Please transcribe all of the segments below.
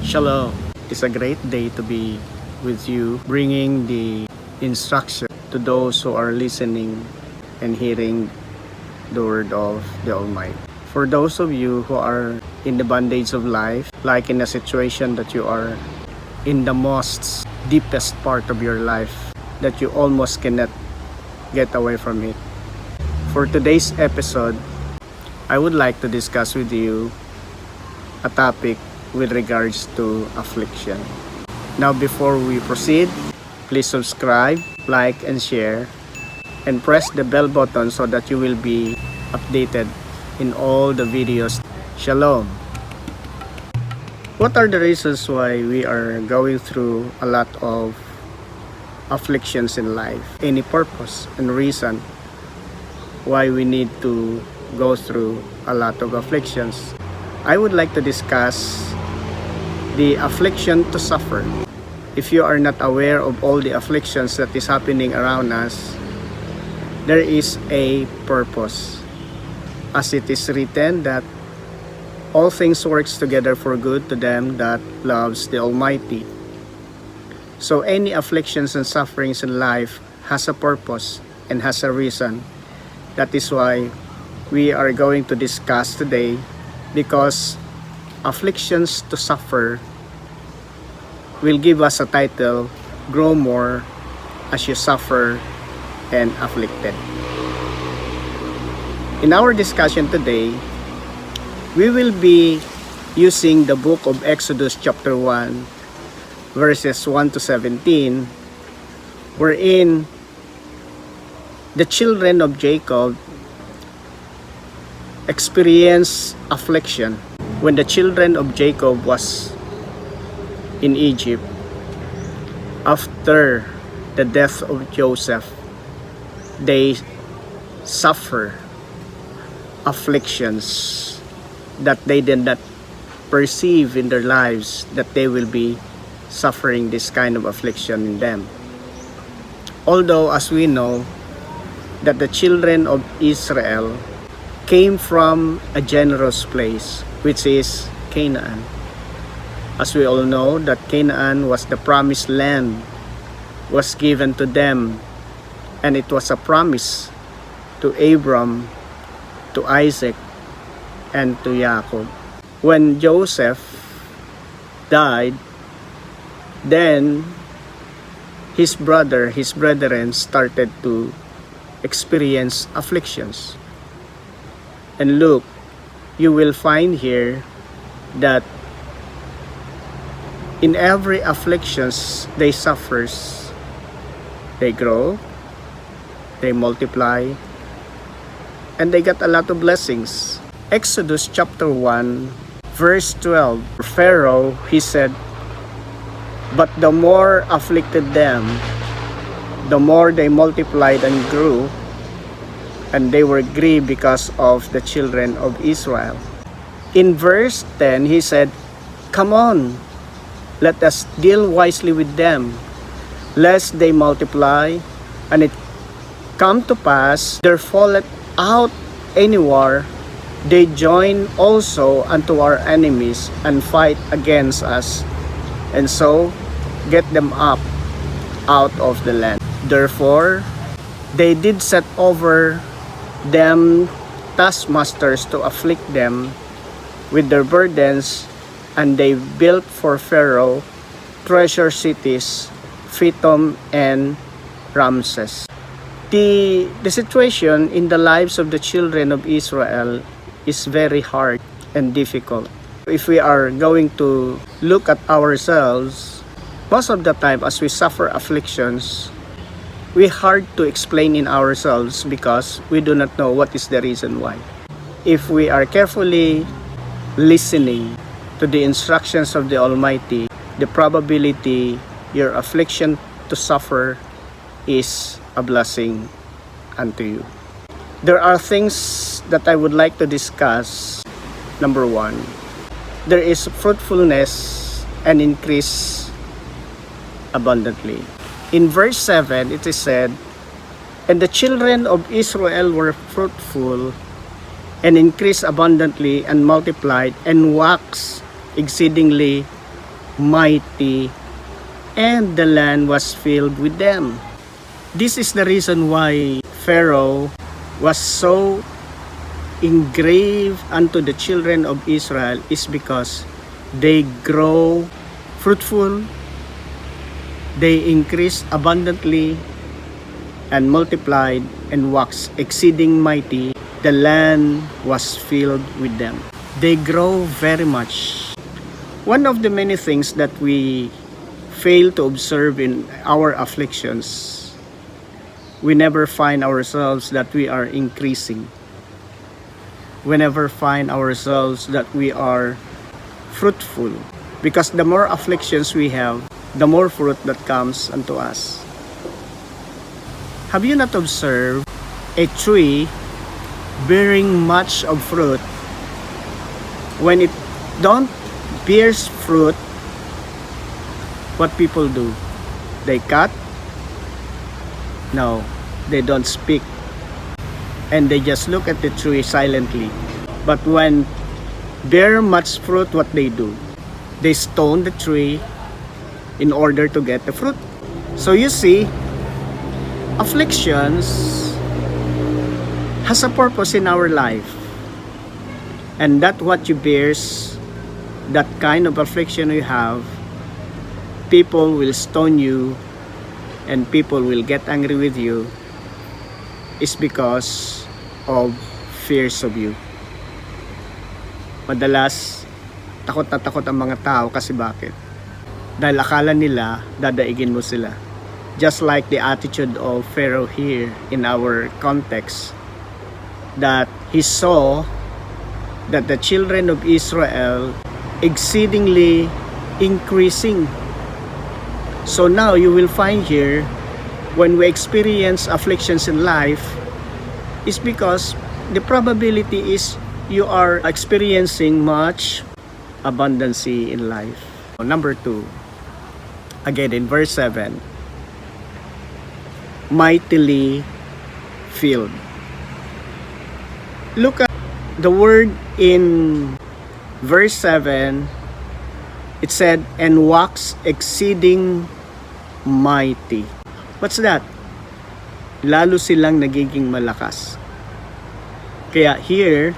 Shalom. It's a great day to be with you, bringing the instruction to those who are listening and hearing the word of the Almighty. For those of you who are in the bondage of life, like in a situation that you are in the most deepest part of your life, that you almost cannot get away from it. For today's episode, I would like to discuss with you a topic with regards to affliction. Now, before we proceed, please subscribe, like, and share, and press the bell button so that you will be updated in all the videos. Shalom. What are the reasons why we are going through a lot of afflictions in life? Any purpose and reason why we need to go through a lot of afflictions? I would like to discuss the affliction to suffer. If you are not aware of all the afflictions that is happening around us, there is a purpose. As it is written that all things works together for good to them that loves the Almighty. So any afflictions and sufferings in life has a purpose and has a reason. That is why we are going to discuss today, because afflictions to suffer will give us a title, Grow More as You Suffer and Afflicted. In our discussion today, we will be using the book of Exodus chapter 1 verses 1 to 17, wherein the children of Jacob experienced affliction. When the children of Jacob was in Egypt, after the death of Joseph, they suffer afflictions that they did not perceive in their lives, that they will be suffering this kind of affliction in them. Although, as we know, that the children of Israel came from a generous place, which is Canaan. As we all know, that Canaan was the promised land, was given to them, and it was a promise to Abram, to Isaac, and to Jacob. When Joseph died, then his brethren started to experience afflictions. And look, you will find here that in every afflictions they suffers, they grow, they multiply, and they get a lot of blessings. Exodus chapter 1 verse 12, Pharaoh, he said, but the more afflicted them, the more they multiplied and grew, and they were grieved because of the children of Israel. In verse 10, he said, come on, let us deal wisely with them, lest they multiply, and it come to pass, there falleth out any war, they join also unto our enemies, and fight against us, and so get them up out of the land. Therefore, they did set over them taskmasters to afflict them with their burdens, and they built for Pharaoh treasure cities, Pithom and Ramses. The situation in the lives of the children of Israel is very hard and difficult. If we are going to look at ourselves, most of the time as we suffer afflictions, we hard to explain in ourselves because we do not know what is the reason why. If we are carefully listening to the instructions of the Almighty, the probability your affliction to suffer is a blessing unto you. There are things that I would like to discuss. Number 1, there is fruitfulness and increase abundantly. In verse 7, it is said, and the children of Israel were fruitful and increased abundantly and multiplied and waxed exceedingly mighty, and the land was filled with them. This is the reason why Pharaoh was so engraved unto the children of Israel, is because they grow fruitful, they increase abundantly, and multiplied and waxed exceeding mighty. The land was filled with them. They grow very much. One of the many things that we fail to observe in our afflictions, we never find ourselves that we are increasing. We never find ourselves that we are fruitful. Because the more afflictions we have, the more fruit that comes unto us. Have you not observed a tree bearing much of fruit? When it don't bears fruit, what people do? They cut? No, they don't speak. And they just look at the tree silently. But when bear much fruit, what they do? They stone the tree in order to get the fruit. So you see, afflictions has a purpose in our life. And that what you bears, that kind of affliction you have, people will stone you and people will get angry with you, is because of fears of you. Madalas, takot na takot ang mga tao kasi bakit? Dahil akala nila, dadaigin mo sila. Just like the attitude of Pharaoh here in our context, that he saw that the children of Israel exceedingly increasing. So now you will find here, when we experience afflictions in life, is because the probability is you are experiencing much abundancy in life. Number 2, again in verse 7, mightily filled. Look at the word in verse 7. It said, and wax exceeding mighty. What's that? Lalo silang nagiging malakas. Kaya here,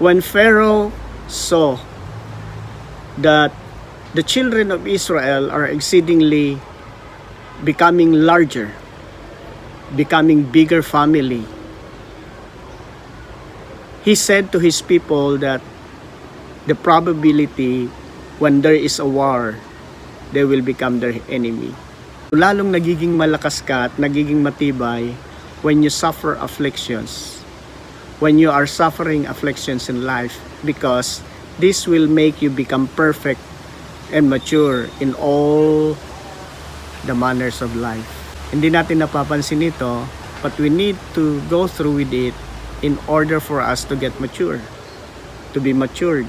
when Pharaoh saw that the children of Israel are exceedingly becoming larger, becoming bigger family, he said to his people that the probability when there is a war, they will become their enemy. Lalong nagiging malakas ka at nagiging matibay when you suffer afflictions, when you are suffering afflictions in life, because this will make you become perfect and mature in all the manners of life. Hindi natin napapansin ito, but we need to go through with it in order for us to get mature, to be matured,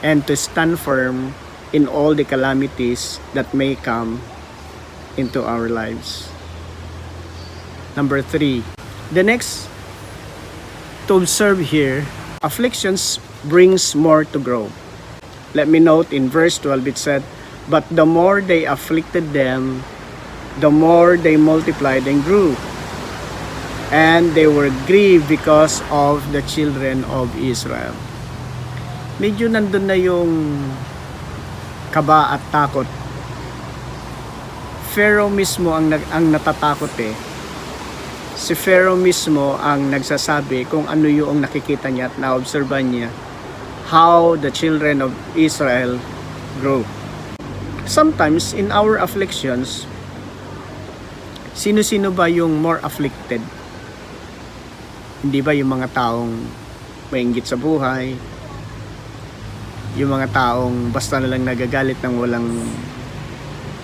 and to stand firm in all the calamities that may come into our lives. Number 3, the next to observe here, afflictions brings more to grow. Let me note in verse 12 it said, but the more they afflicted them, the more they multiplied and grew, and they were grieved because of the children of Israel. Medyo nandun na yung kaba at takot. Pharaoh mismo ang natatakot eh. Si Pharaoh mismo ang nagsasabi kung ano yung nakikita niya at naobserban niya how the children of Israel grow. Sometimes in our afflictions, sino-sino ba yung more afflicted? Hindi ba yung mga taong mainggit sa buhay, yung mga taong basta na lang nagagalit ng walang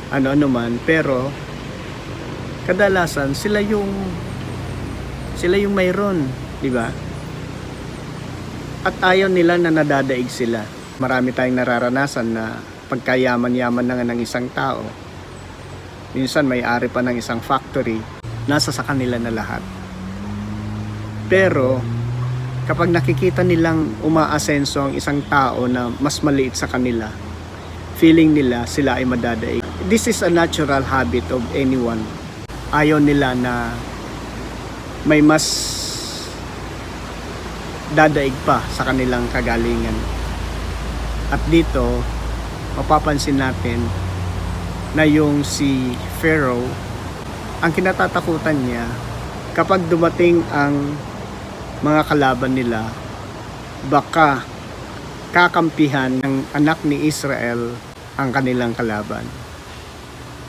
ano-ano man, pero kadalasan sila yung mayroon, di ba? At ayaw nila na nadadaig sila. Marami tayong nararanasan na pagkayaman-yaman na nga ng isang tao, minsan may-ari pa ng isang factory, nasa sa kanila na lahat. Pero kapag nakikita nilang umaasenso ang isang tao na mas maliit sa kanila, feeling nila sila ay madadaig. This is a natural habit of anyone. Ayaw nila na may mas dadaig pa sa kanilang kagalingan. At dito, mapapansin natin na yung si Pharaoh, ang kinatatakutan niya, kapag dumating ang mga kalaban nila, baka kakampihan ng anak ni Israel ang kanilang kalaban.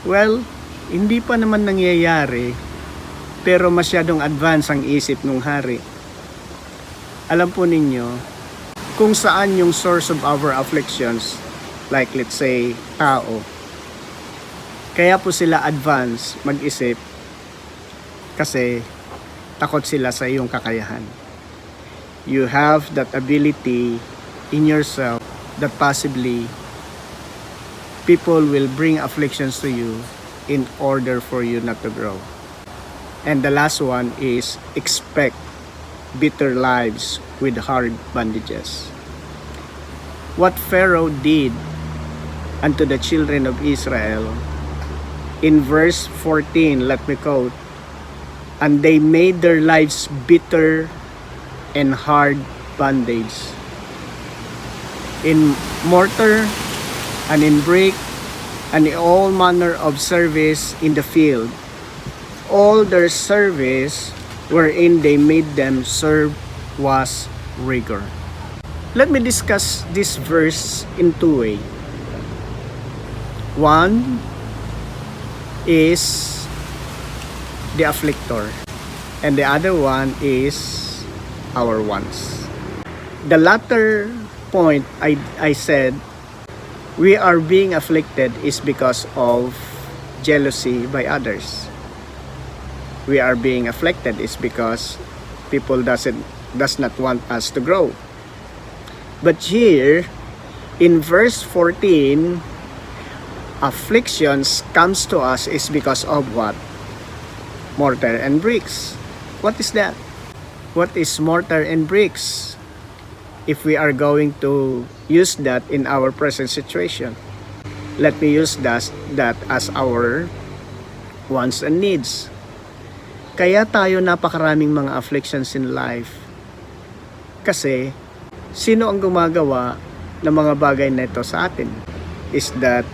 Well, hindi pa naman nangyayari, pero masyadong advance ang isip ng hari. Alam po ninyo, kung saan yung source of our afflictions, like let's say, tao, kaya po sila advance mag-isip kasi takot sila sa iyong kakayahan. You have that ability in yourself that possibly people will bring afflictions to you in order for you not to grow. And the last one is expect bitter lives with hard bandages. What Pharaoh did unto the children of Israel, in verse 14, let me quote, "And they made their lives bitter and hard bondage. In mortar and in brick and in all manner of service in the field, all their service wherein they made them serve was rigor." Let me discuss this verse in two ways. One is the afflictor, and the other one is our wants. The latter point I said, we are being afflicted is because of jealousy by others. We are being afflicted is because people does not want us to grow. But here in verse 14, afflictions comes to us is because of what? Mortar and bricks. What is that? What is mortar and bricks? If we are going to use that in our present situation, let me use that as our wants and needs. Kaya tayo napakaraming mga afflictions in life. Kasi, sino ang gumagawa ng mga bagay na ito sa atin? Is that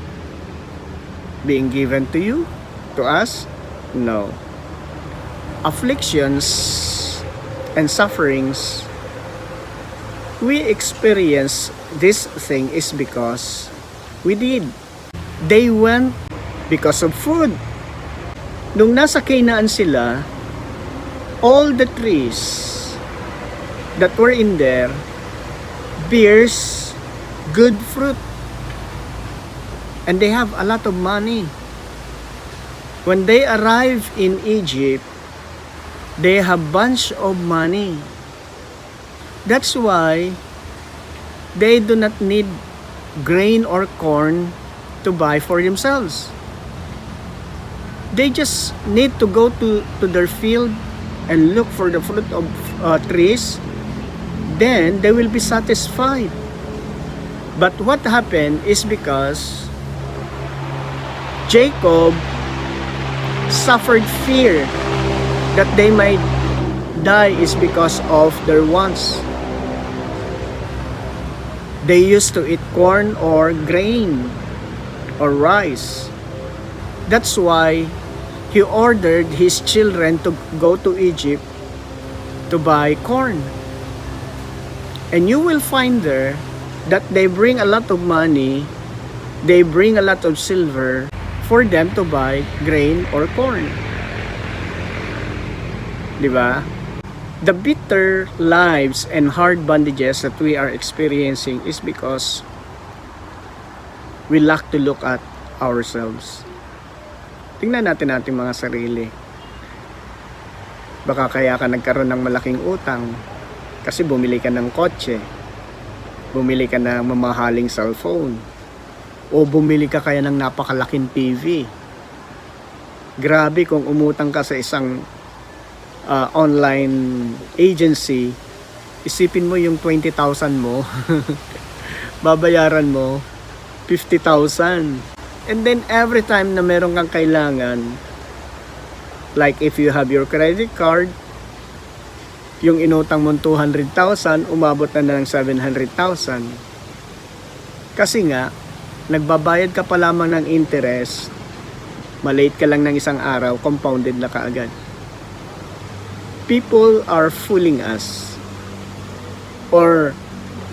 being given to you? To us? No. Afflictions and sufferings, we experience this thing is because we did. They went because of food. Nung nasa Canaan sila, all the trees that were in there bears good fruit. And they have a lot of money. When they arrive in Egypt, they have bunch of money. That's why they do not need grain or corn to buy for themselves. They just need to go to their field and look for the fruit of trees. Then they will be satisfied. But what happened is because Jacob suffered fear that they might die is because of their wants. They used to eat corn or grain or rice. That's why he ordered his children to go to Egypt to buy corn. And you will find there that they bring a lot of money, they bring a lot of silver for them to buy grain or corn. Diba? The bitter lives and hard bondages that we are experiencing is because we lack to look at ourselves. Tingnan natin ating mga sarili. Baka kaya ka nagkaroon ng malaking utang kasi bumili ka ng kotse, bumili ka ng mamahaling cellphone, o bumili ka kaya ng napakalaking TV. Grabe kung umutang ka sa isang online agency Isipin mo yung 20,000 mo, babayaran mo 50,000. And then every time na meron kang kailangan, like if you have your credit card, yung inutang mong 200,000, umabot na ng 700,000. Kasi nga, nagbabayad ka pa lamang ng interest, malate ka lang ng isang araw, compounded na kaagad. People are fooling us. Or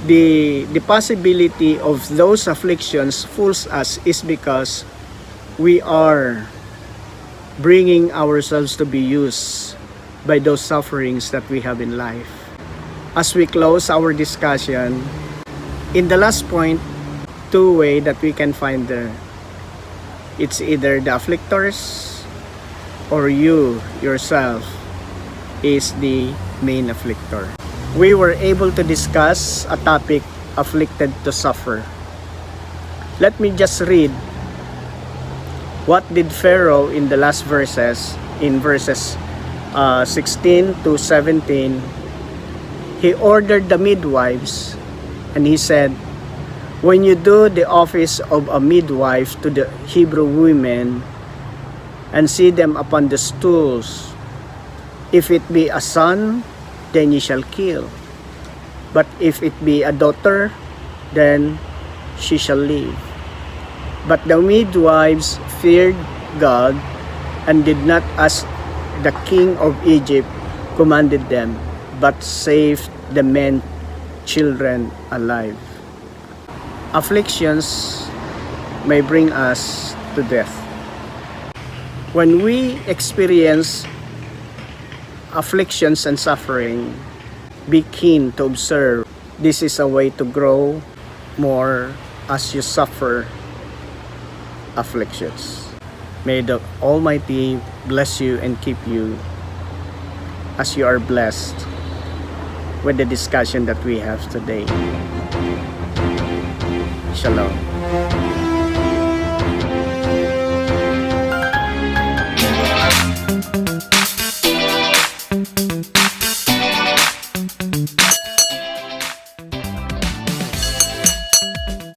the possibility of those afflictions fools us is because we are bringing ourselves to be used by those sufferings that we have in life. As we close our discussion, in the last point, two ways that we can find there. It's either the afflictors or you yourself is the main afflictor. We were able to discuss a topic, afflicted to suffer. Let me just read what did Pharaoh in the last verses, in verses 16 to 17. He ordered the midwives and he said, when you do the office of a midwife to the Hebrew women and see them upon the stools, if it be a son, then ye shall kill. But if it be a daughter, then she shall live. But the midwives feared God and did not as the king of Egypt commanded them, but saved the men children alive. Afflictions may bring us to death. When we experience afflictions and suffering, be keen to observe. This is a way to grow more as you suffer afflictions. May the Almighty bless you and keep you as you are blessed with the discussion that we have today. Shalom.